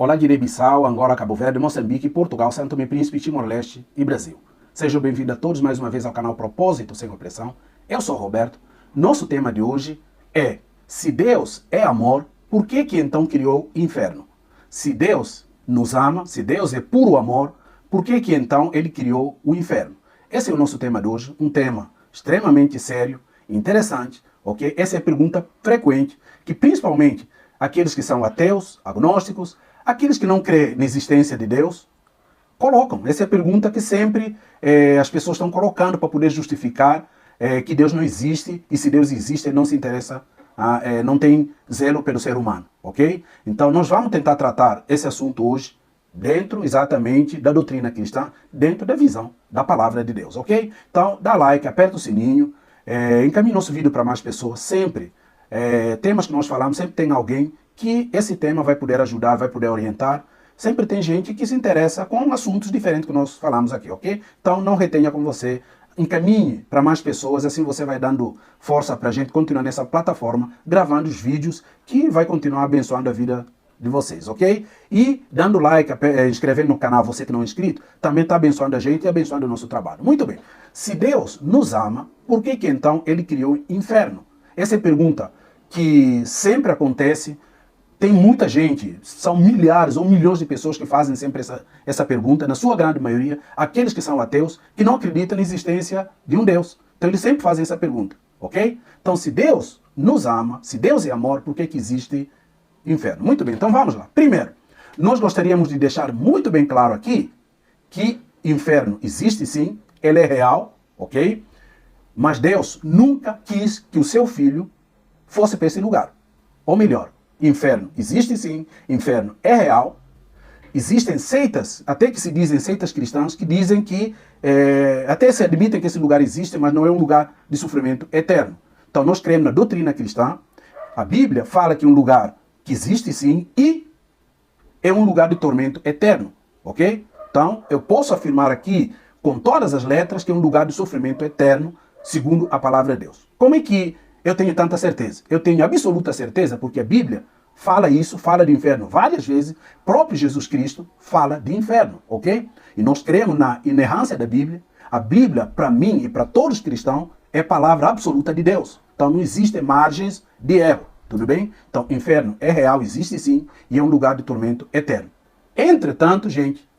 Olá, Guiné-Bissau, Angola, Cabo Verde, Moçambique, Portugal, São Tomé e Príncipe, Timor-Leste e Brasil. Sejam bem-vindos a todos mais uma vez ao canal Propósito Sem Opressão. Eu sou Roberto. Nosso tema de hoje é: se Deus é amor, por que então criou inferno? Se Deus nos ama, se Deus é puro amor, por que então Ele criou o inferno? Esse é o nosso tema de hoje, um tema extremamente sério, interessante, ok? Essa é a pergunta frequente que principalmente aqueles que são ateus, agnósticos, aqueles que não creem na existência de Deus, colocam. Essa é a pergunta que sempre as pessoas estão colocando para poder justificar que Deus não existe, e se Deus existe, Ele não se interessa, não tem zelo pelo ser humano, ok? Então nós vamos tentar tratar esse assunto hoje dentro exatamente da doutrina cristã, dentro da visão da palavra de Deus, ok? Então dá like, aperta o sininho, encaminhe nosso vídeo para mais pessoas, sempre. Temas que nós falamos, sempre tem alguém que esse tema vai poder ajudar, vai poder orientar. Sempre tem gente que se interessa com assuntos diferentes que nós falamos aqui, ok? Então não retenha com você, encaminhe para mais pessoas, assim você vai dando força para a gente continuar nessa plataforma, gravando os vídeos que vai continuar abençoando a vida de vocês, ok? E dando like, inscrevendo no canal, você que não é inscrito, também está abençoando a gente e abençoando o nosso trabalho. Muito bem. Se Deus nos ama, por que então Ele criou o inferno? Essa é a pergunta que sempre acontece. Tem muita gente, são milhares ou milhões de pessoas que fazem sempre essa pergunta, na sua grande maioria, aqueles que são ateus, que não acreditam na existência de um Deus. Então eles sempre fazem essa pergunta, ok? Então se Deus nos ama, se Deus é amor, por que existe inferno? Muito bem, então vamos lá. Primeiro, nós gostaríamos de deixar muito bem claro aqui que inferno existe sim, ele é real, ok? Mas Deus nunca quis que o seu filho fosse para esse lugar. Ou melhor, inferno existe sim, inferno é real. Existem seitas, até que se dizem seitas cristãs, que dizem que, até se admitem que esse lugar existe, mas não é um lugar de sofrimento eterno. Então nós cremos na doutrina cristã. A Bíblia fala que é um lugar que existe sim e é um lugar de tormento eterno, ok? Então eu posso afirmar aqui, com todas as letras, que é um lugar de sofrimento eterno, segundo a palavra de Deus. Como é que eu tenho tanta certeza? Eu tenho absoluta certeza porque a Bíblia fala isso, fala de inferno várias vezes. Próprio Jesus Cristo fala de inferno, ok? E nós cremos na inerrância da Bíblia. A Bíblia, para mim e para todos os cristãos, é palavra absoluta de Deus. Então não existem margens de erro, tudo bem? Então inferno é real, existe sim, e é um lugar de tormento eterno. Entretanto, gente,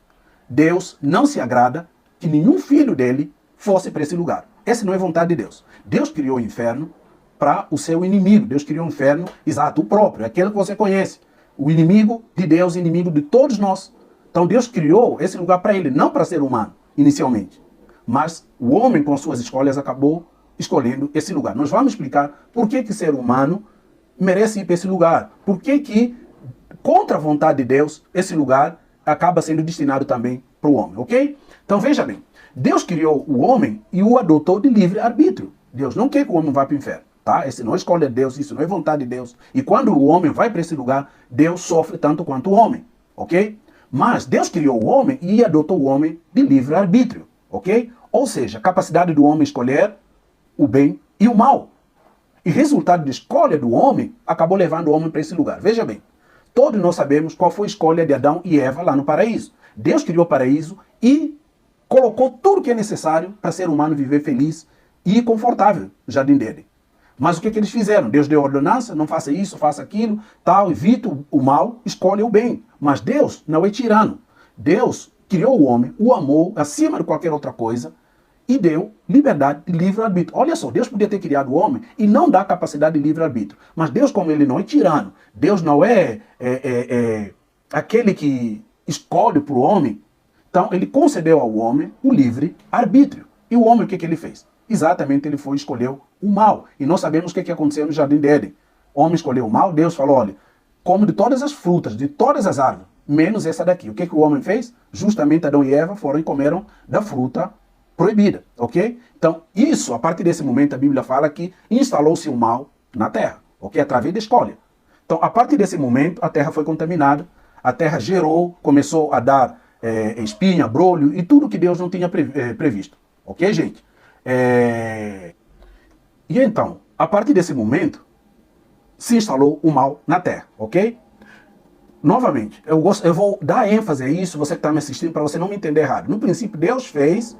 Deus não se agrada que nenhum filho dele fosse para esse lugar. Essa não é vontade de Deus. Deus criou o inferno para o seu inimigo. Deus criou o inferno, exato, o próprio, aquele que você conhece. O inimigo de Deus, inimigo de todos nós. Então Deus criou esse lugar para ele, não para ser humano, inicialmente. Mas o homem, com suas escolhas, acabou escolhendo esse lugar. Nós vamos explicar por que ser humano merece ir para esse lugar. Por que, contra a vontade de Deus, esse lugar acaba sendo destinado também para o homem, ok? Então veja bem, Deus criou o homem e o adotou de livre arbítrio. Deus não quer que o homem vá para o inferno. Tá? Esse não é escolha de Deus, isso não é vontade de Deus. E quando o homem vai para esse lugar, Deus sofre tanto quanto o homem, ok? Mas Deus criou o homem e adotou o homem de livre-arbítrio, ok? Ou seja, a capacidade do homem escolher o bem e o mal. E resultado de escolha do homem acabou levando o homem para esse lugar. Veja bem, todos nós sabemos qual foi a escolha de Adão e Eva lá no paraíso. Deus criou o paraíso e colocou tudo que é necessário para ser humano viver feliz e confortável no jardim dele. Mas o que eles fizeram? Deus deu ordenança, não faça isso, faça aquilo, tal, evite o mal, escolha o bem. Mas Deus não é tirano. Deus criou o homem, o amou acima de qualquer outra coisa e deu liberdade de livre-arbítrio. Olha só, Deus podia ter criado o homem e não dar capacidade de livre-arbítrio. Mas Deus, como ele não é tirano, Deus não é aquele que escolhe para o homem, então ele concedeu ao homem o livre-arbítrio. E o homem, o que ele fez? Exatamente, ele foi e escolheu o mal. E nós sabemos o que aconteceu no jardim de Éden. O homem escolheu o mal, Deus falou, olha, come de todas as frutas, de todas as árvores, menos essa daqui. O que o homem fez? Justamente Adão e Eva foram e comeram da fruta proibida, ok? Então, isso, a partir desse momento, a Bíblia fala que instalou-se o mal na terra, ok? Através da escolha. Então, a partir desse momento, a terra foi contaminada, a terra gerou, começou a dar espinha, brolho e tudo que Deus não tinha previsto, ok, gente? E então, a partir desse momento, se instalou o mal na terra, ok? Novamente, eu vou dar ênfase a isso, você que está me assistindo, para você não me entender errado. No princípio, Deus fez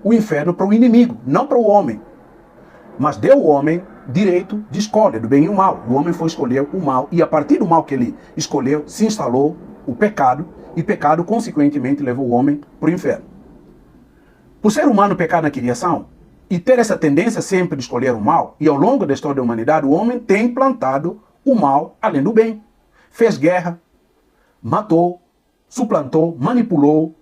o inferno para o inimigo, não para o homem. Mas deu ao homem direito de escolha, do bem e o mal. O homem foi escolher o mal, e a partir do mal que ele escolheu, se instalou o pecado, e pecado, consequentemente, levou o homem para o inferno. Por ser humano pecar na criação, e ter essa tendência sempre de escolher o mal, e ao longo da história da humanidade, o homem tem plantado o mal além do bem. Fez guerra, matou, suplantou, manipulou,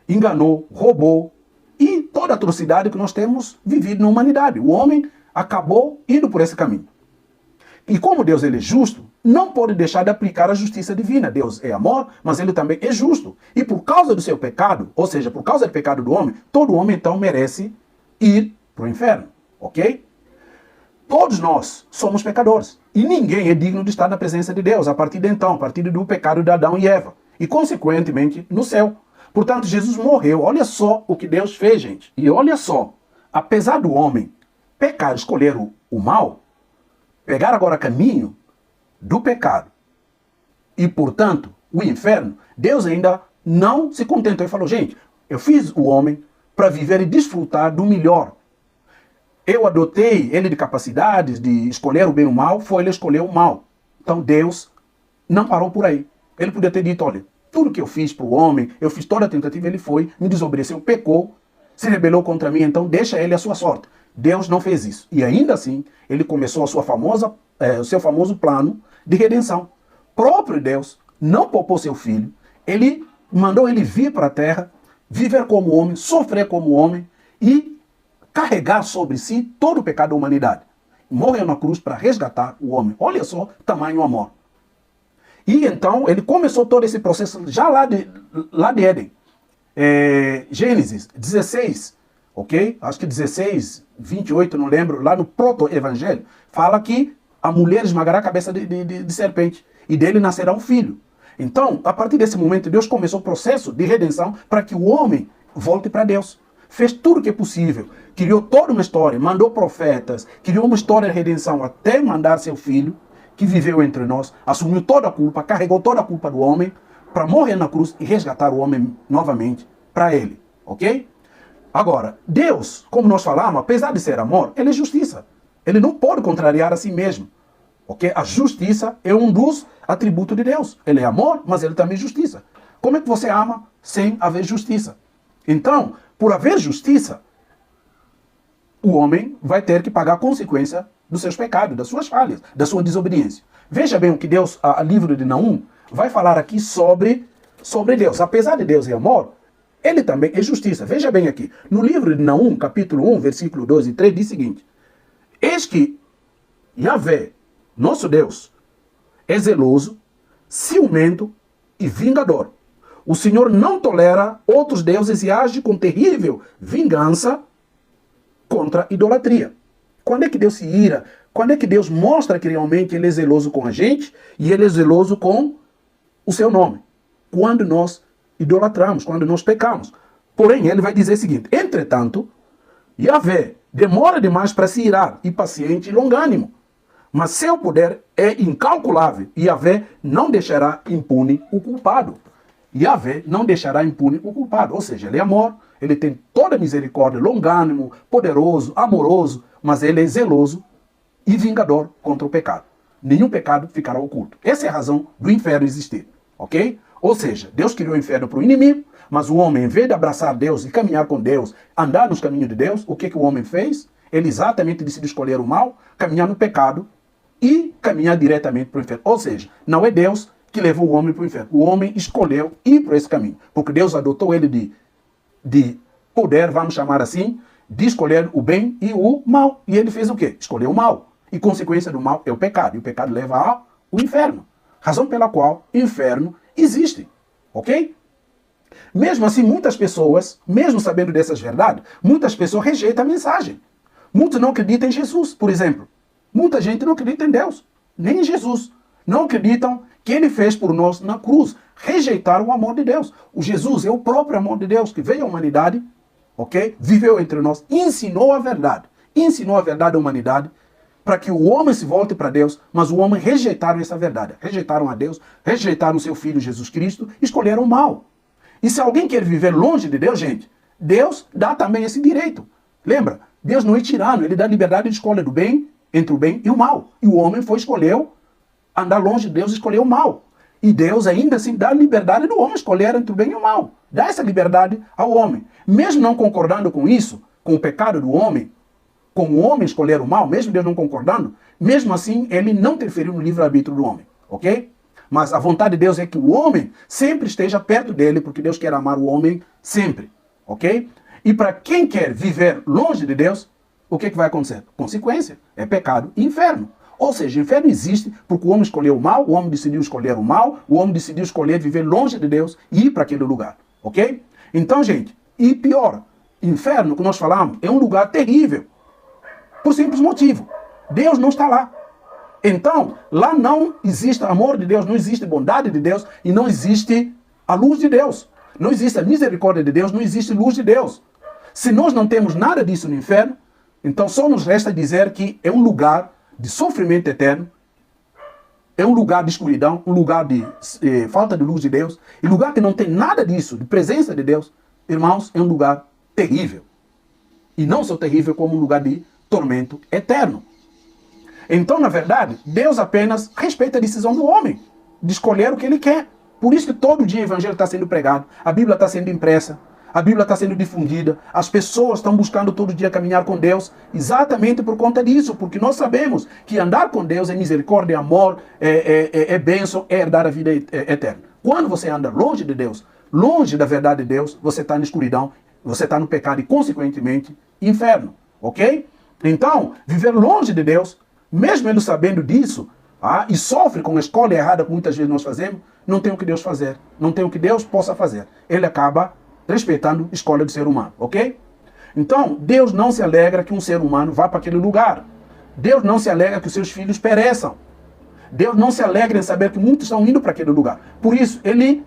enganou, roubou, e toda a atrocidade que nós temos vivido na humanidade. O homem acabou indo por esse caminho. E como Deus ele é justo, não pode deixar de aplicar a justiça divina. Deus é amor, mas ele também é justo. E por causa do seu pecado, ou seja, por causa do pecado do homem, todo homem então merece ir para o inferno. Ok? Todos nós somos pecadores. E ninguém é digno de estar na presença de Deus a partir de então, a partir do pecado de Adão e Eva. E consequentemente no céu. Portanto, Jesus morreu. Olha só o que Deus fez, gente. E olha só, apesar do homem pecar, escolher o mal, pegar agora caminho do pecado e, portanto, o inferno, Deus ainda não se contentou e falou, gente, eu fiz o homem para viver e desfrutar do melhor. Eu adotei ele de capacidades de escolher o bem e o mal, foi ele escolher o mal. Então Deus não parou por aí. Ele podia ter dito, olha, tudo que eu fiz para o homem, eu fiz toda a tentativa, ele foi, me desobedeceu, pecou, se rebelou contra mim, então deixa ele a sua sorte. Deus não fez isso. E ainda assim, ele começou o seu famoso plano de redenção. Próprio Deus não poupou seu filho, ele mandou ele vir para a terra, viver como homem, sofrer como homem e carregar sobre si todo o pecado da humanidade. Morreu na cruz para resgatar o homem. Olha só, tamanho amor. E então ele começou todo esse processo já lá de Éden. Gênesis 16, ok? Acho que 16, 28, não lembro, lá no proto-evangelho, fala que a mulher esmagará a cabeça de serpente e dele nascerá um filho. Então, a partir desse momento, Deus começou o processo de redenção para que o homem volte para Deus. Fez tudo o que é possível, criou toda uma história, mandou profetas, criou uma história de redenção até mandar seu filho, que viveu entre nós, assumiu toda a culpa, carregou toda a culpa do homem, para morrer na cruz e resgatar o homem novamente para ele, ok? Agora, Deus, como nós falamos, apesar de ser amor, ele é justiça. Ele não pode contrariar a si mesmo, ok? A justiça é um dos atributos de Deus. Ele é amor, mas ele também é justiça. Como é que você ama sem haver justiça? Então, por haver justiça, o homem vai ter que pagar a consequência dos seus pecados, das suas falhas, da sua desobediência. Veja bem o que Deus, a livro de Naum, vai falar aqui sobre Deus. Apesar de Deus ser amor, ele também é justiça. Veja bem aqui. No livro de Naum, capítulo 1, versículo 2 e 3, diz o seguinte: eis que Yahvé, nosso Deus, é zeloso, ciumento e vingador. O Senhor não tolera outros deuses e age com terrível vingança contra a idolatria. Quando é que Deus se ira? Quando é que Deus mostra que realmente ele é zeloso com a gente e ele é zeloso com o seu nome? Quando nós idolatramos, quando nós pecamos. Porém, ele vai dizer o seguinte: entretanto, Yahvé demora demais para se irar, e paciente e longânimo. Mas seu poder é incalculável, e Yahvé não deixará impune o culpado. Yahvé não deixará impune o culpado. Ou seja, ele é amor, ele tem toda a misericórdia, longânimo, poderoso, amoroso, mas ele é zeloso e vingador contra o pecado. Nenhum pecado ficará oculto. Essa é a razão do inferno existir, ok? Ou seja, Deus criou o inferno para o inimigo, mas o homem, em vez de abraçar Deus e caminhar com Deus, andar nos caminhos de Deus, o que o homem fez? Ele exatamente decidiu escolher o mal, caminhar no pecado e caminhar diretamente para o inferno. Ou seja, não é Deus que levou o homem para o inferno. O homem escolheu ir por esse caminho, porque Deus adotou ele de poder, vamos chamar assim, de escolher o bem e o mal. E ele fez o quê? Escolheu o mal. E consequência do mal é o pecado. E o pecado leva ao inferno. Razão pela qual o inferno existe. Ok? Mesmo assim, muitas pessoas, mesmo sabendo dessas verdades, muitas pessoas rejeitam a mensagem. Muitos não acreditam em Jesus, por exemplo. Muita gente não acredita em Deus, nem em Jesus. Não acreditam que ele fez por nós na cruz. Rejeitaram o amor de Deus. O Jesus é o próprio amor de Deus que veio à humanidade, ok? Viveu entre nós, ensinou a verdade. Ensinou a verdade à humanidade para que o homem se volte para Deus, mas o homem rejeitaram essa verdade. Rejeitaram a Deus, rejeitaram o seu Filho Jesus Cristo, escolheram o mal. E se alguém quer viver longe de Deus, gente, Deus dá também esse direito. Lembra? Deus não é tirano, ele dá liberdade de escolha do bem, entre o bem e o mal. E o homem escolheu andar longe de Deus e escolheu o mal. E Deus ainda assim dá a liberdade do homem escolher entre o bem e o mal. Dá essa liberdade ao homem. Mesmo não concordando com isso, com o pecado do homem, com o homem escolher o mal, mesmo Deus não concordando, mesmo assim ele não interferiu no livre-arbítrio do homem, ok? Mas a vontade de Deus é que o homem sempre esteja perto dele, porque Deus quer amar o homem sempre, ok? E para quem quer viver longe de Deus, o que vai acontecer? Consequência, é pecado e inferno. Ou seja, o inferno existe porque o homem escolheu o mal, o homem decidiu escolher o mal, o homem decidiu escolher viver longe de Deus e ir para aquele lugar, ok? Então, gente, e pior, inferno, que nós falamos, é um lugar terrível. Por simples motivo, Deus não está lá. Então, lá não existe amor de Deus, não existe bondade de Deus e não existe a luz de Deus. Não existe a misericórdia de Deus, não existe luz de Deus. Se nós não temos nada disso no inferno, então só nos resta dizer que é um lugar de sofrimento eterno, é um lugar de escuridão, um lugar de falta de luz de Deus, e lugar que não tem nada disso, de presença de Deus, irmãos, é um lugar terrível. E não só terrível, como um lugar de tormento eterno. Então, na verdade, Deus apenas respeita a decisão do homem de escolher o que ele quer. Por isso que todo dia o evangelho está sendo pregado, a Bíblia está sendo impressa, a Bíblia está sendo difundida, as pessoas estão buscando todo dia caminhar com Deus, exatamente por conta disso, porque nós sabemos que andar com Deus é misericórdia, é amor, é bênção, é herdar a vida eterna. Quando você anda longe de Deus, longe da verdade de Deus, você está na escuridão, você está no pecado e, consequentemente, inferno, ok? Então, viver longe de Deus, mesmo ele sabendo disso, e sofre com a escolha errada que muitas vezes nós fazemos, não tem o que Deus fazer, não tem o que Deus possa fazer. Ele acaba respeitando a escolha do ser humano, ok? Então, Deus não se alegra que um ser humano vá para aquele lugar. Deus não se alegra que os seus filhos pereçam. Deus não se alegra em saber que muitos estão indo para aquele lugar. Por isso, ele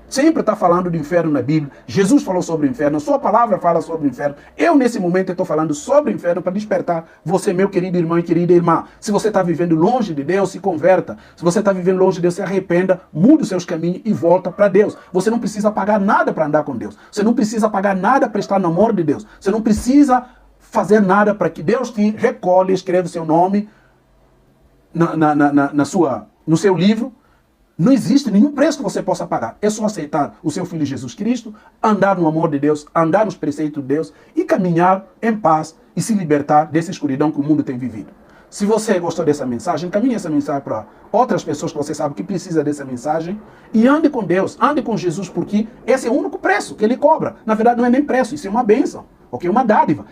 sempre está falando do inferno na Bíblia. Jesus falou sobre o inferno, a sua palavra fala sobre o inferno. Eu, nesse momento, estou falando sobre o inferno para despertar você, meu querido irmão e querida irmã. Se você está vivendo longe de Deus, se converta. Se você está vivendo longe de Deus, se arrependa, mude os seus caminhos e volta para Deus. Você não precisa pagar nada para andar com Deus. Você não precisa pagar nada para estar no amor de Deus. Você não precisa fazer nada para que Deus te recolhe e escreva o seu nome no seu livro. Não existe nenhum preço que você possa pagar. É só aceitar o seu Filho Jesus Cristo, andar no amor de Deus, andar nos preceitos de Deus e caminhar em paz e se libertar dessa escuridão que o mundo tem vivido. Se você gostou dessa mensagem, encaminhe essa mensagem para outras pessoas que você sabe que precisa dessa mensagem e ande com Deus, ande com Jesus, porque esse é o único preço que ele cobra. Na verdade, não é nem preço, isso é uma bênção, ok? Uma dádiva.